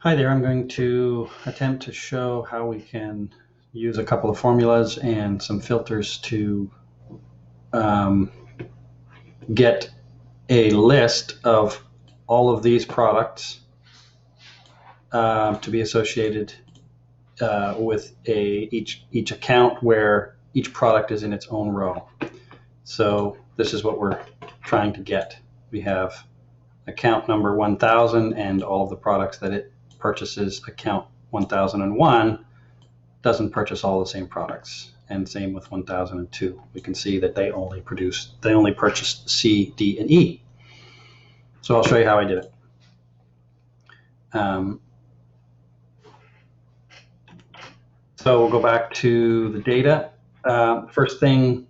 Hi there, I'm going to attempt to show how we can use a couple of formulas and some filters to um, get a list of all of these products to be associated with each account where each product is in its own row. So this is what we're trying to get. We have account number 1000 and all of the products that it purchases. Account 1001 doesn't purchase all the same products, and same with 1002. We can see that they only purchase C, D, and E. So I'll show you how I did it. So we'll go back to the data. First thing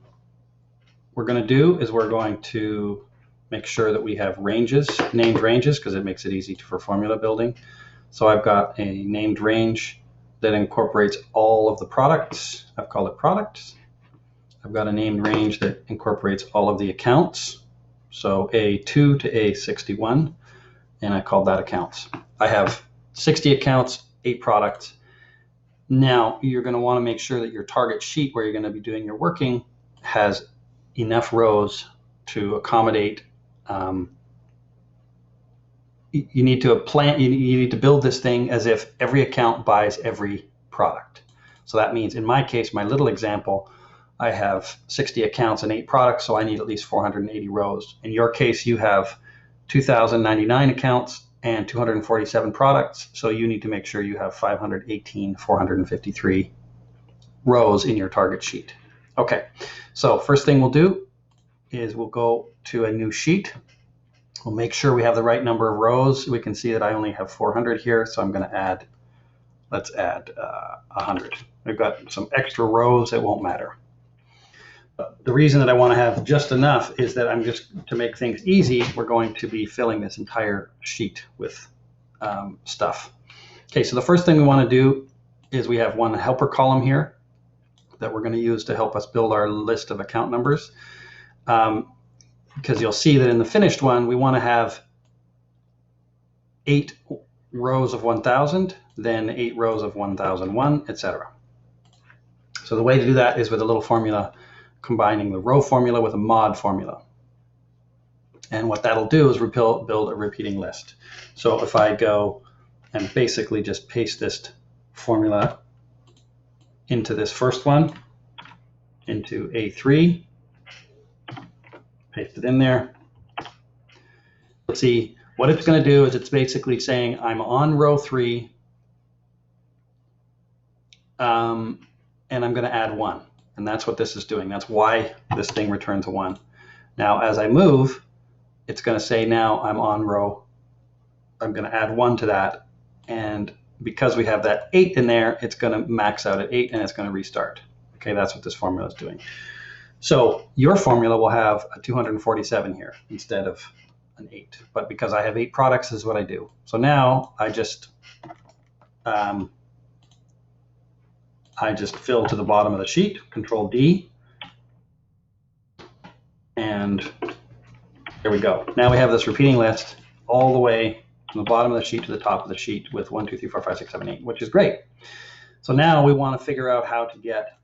we're going to do is we're going to make sure that we have ranges, named ranges, because it makes it easy for formula building. So I've got a named range that incorporates all of the products. I've called it products. I've got a named range that incorporates all of the accounts. So A2 to A61, and I called that accounts. I have 60 accounts, 8 products. Now you're going to want to make sure that your target sheet where you're going to be doing your working has enough rows to accommodate. You need to build this thing as if every account buys every product. So that means in my case, my little example, I have 60 accounts and 8 products, so I need at least 480 rows. In your case, you have 2,099 accounts and 247 products, so you need to make sure you have 453 rows in your target sheet. Okay, so first thing we'll do is we'll go to a new sheet. We'll make sure we have the right number of rows. We can see that I only have 400 here, so I'm going to add, let's add 100. We've got some extra rows, it won't matter. But the reason that I want to have just enough is that I'm just, to make things easy, we're going to be filling this entire sheet with stuff. Okay, so the first thing we want to do is we have one helper column here that we're going to use to help us build our list of account numbers. Because you'll see that in the finished one, we want to have 8 rows of 1000, then 8 rows of 1001, etc. So the way to do that is with a little formula, combining the row formula with a mod formula. And what that'll do is build a repeating list. So if I go and basically just paste this formula into this first one, into A3, paste it in there. Let's see, what it's going to do is it's basically saying I'm on row 3, and I'm going to add 1. And that's what this is doing. That's why this thing returns a 1. Now, as I move, it's going to say now I'm on row. I'm going to add 1 to that. And because we have that 8 in there, it's going to max out at 8 and it's going to restart. Okay, that's what this formula is doing. So your formula will have a 247 here instead of an 8. But because I have 8 products, this is what I do. So now I just fill to the bottom of the sheet, Control D, and there we go. Now we have this repeating list all the way from the bottom of the sheet to the top of the sheet with 1, 2, 3, 4, 5, 6, 7, 8, which is great. So now we want to figure out how to get,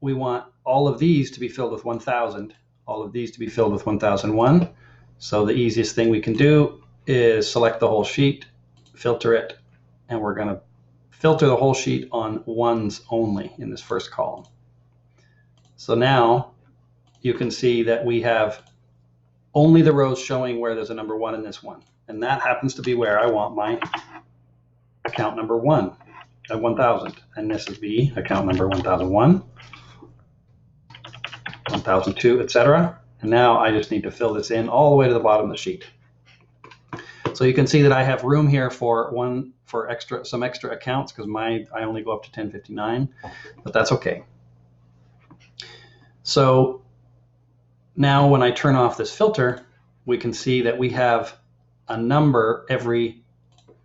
we want all of these to be filled with 1000, all of these to be filled with 1001. So the easiest thing we can do is select the whole sheet, filter it, and we're going to filter the whole sheet on ones only in this first column. So now you can see that we have only the rows showing where there's a number 1 in this one. And that happens to be where I want my account number 1 at 1000. And this would be account number 1001, 1002, etc. And now I just need to fill this in all the way to the bottom of the sheet. So you can see that I have room here for some extra accounts because I only go up to 1059, but that's okay. So now when I turn off this filter, we can see that we have a number every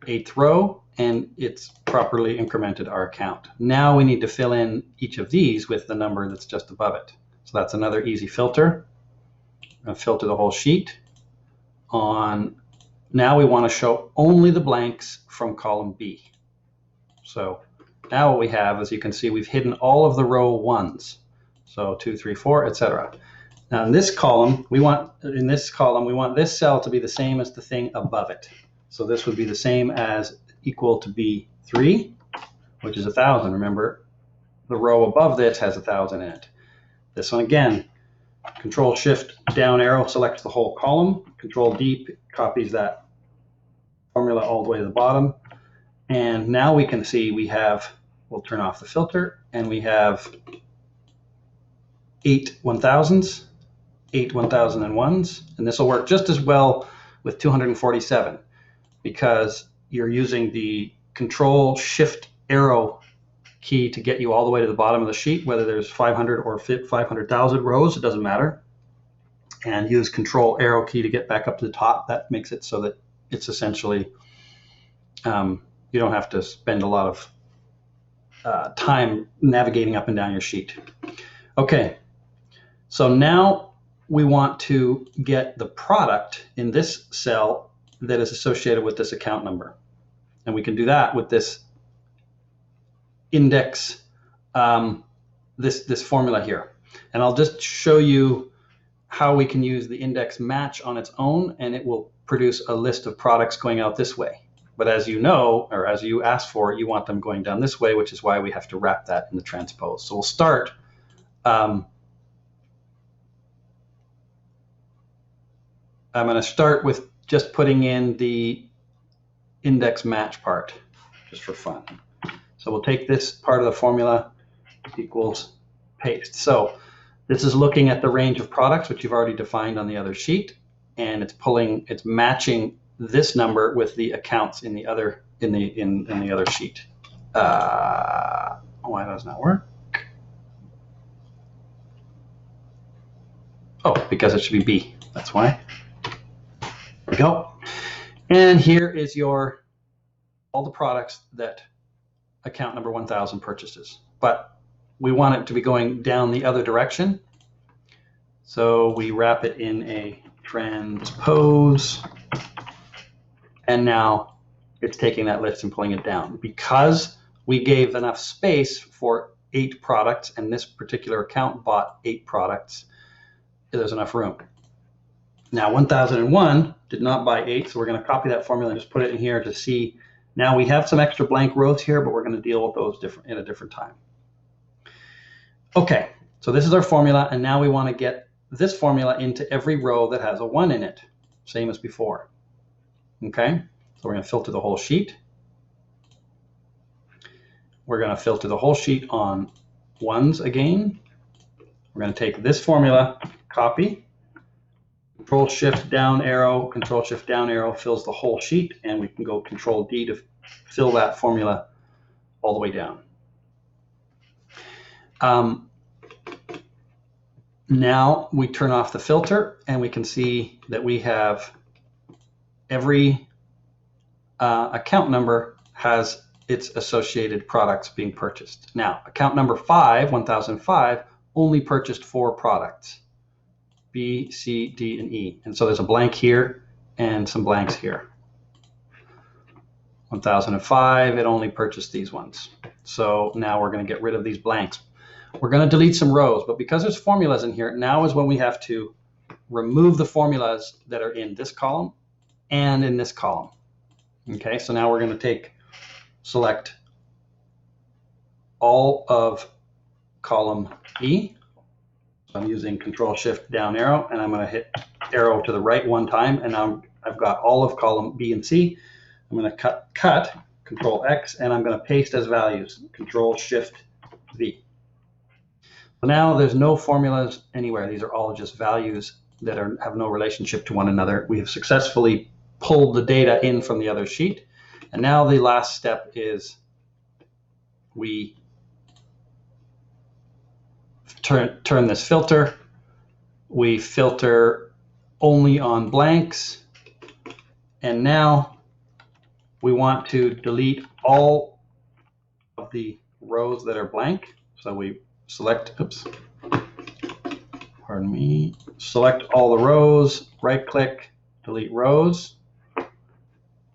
8th row, and it's properly incremented our account. Now we need to fill in each of these with the number that's just above it. So that's another easy filter. I'm going to filter the whole sheet on Now we want to show only the blanks from column B. So now what we have, as you can see, we've hidden all of the row ones. So 2, 3, 4, etc. Now in this column, we want this cell to be the same as the thing above it. So this would be the same as equal to B3, which is 1,000. Remember, the row above this has 1,000 in it. This one again, Control Shift down arrow selects the whole column. Control D copies that formula all the way to the bottom. And now we can see we have, we'll turn off the filter, and we have 8 1,000s, 8 1,001s, and this will work just as well with 247 because you're using the Control Shift arrow key to get you all the way to the bottom of the sheet, whether there's 500 or 500,000 rows, it doesn't matter. And use Control arrow key to get back up to the top. That makes it so that it's essentially, you don't have to spend a lot of time navigating up and down your sheet. Okay, so now we want to get the product in this cell that is associated with this account number. And we can do that with this index, this formula here. And I'll just show you how we can use the index match on its own, and it will produce a list of products going out this way. But as you know, or as you asked for, you want them going down this way, which is why we have to wrap that in the transpose. So we'll start. I'm going to start with just putting in the index match part, just for fun. So we'll take this part of the formula equals paste. So this is looking at the range of products, which you've already defined on the other sheet, and it's matching this number with the accounts in the other in the other sheet. Why does not work? Oh, because it should be B. That's why. There we go. And here is all the products that account number 1,000 purchases. But we want it to be going down the other direction. So we wrap it in a transpose. And now it's taking that list and pulling it down. Because we gave enough space for 8 products, and this particular account bought 8 products, there's enough room. Now 1,001 did not buy 8, so we're going to copy that formula and just put it in here to see. Now we have some extra blank rows here, but we're going to deal with those in a different time. Okay, so this is our formula, and now we want to get this formula into every row that has a 1 in it, same as before. Okay, so we're going to filter the whole sheet. We're going to filter the whole sheet on 1s again. We're going to take this formula, copy, Control Shift down arrow fills the whole sheet, and we can go Control D to fill that formula all the way down. Now we turn off the filter, and we can see that we have every account number has its associated products being purchased. Now, account number 5, 1005, only purchased 4 products. B, C, D, and E. And so there's a blank here and some blanks here. 1005, it only purchased these ones. So now we're going to get rid of these blanks. We're going to delete some rows, but because there's formulas in here, now is when we have to remove the formulas that are in this column and in this column. Okay, so now we're going to select all of column E. I'm using Control Shift down arrow, and I'm going to hit arrow to the right one time, and now I've got all of column B and C. I'm going to cut Control X, and I'm going to paste as values, Control Shift V. So now there's no formulas anywhere. These are all just values that have no relationship to one another. We have successfully pulled the data in from the other sheet, and now the last step is we turn this filter. We filter only on blanks, and now we want to delete all of the rows that are blank. So we select, select all the rows, right click, delete rows.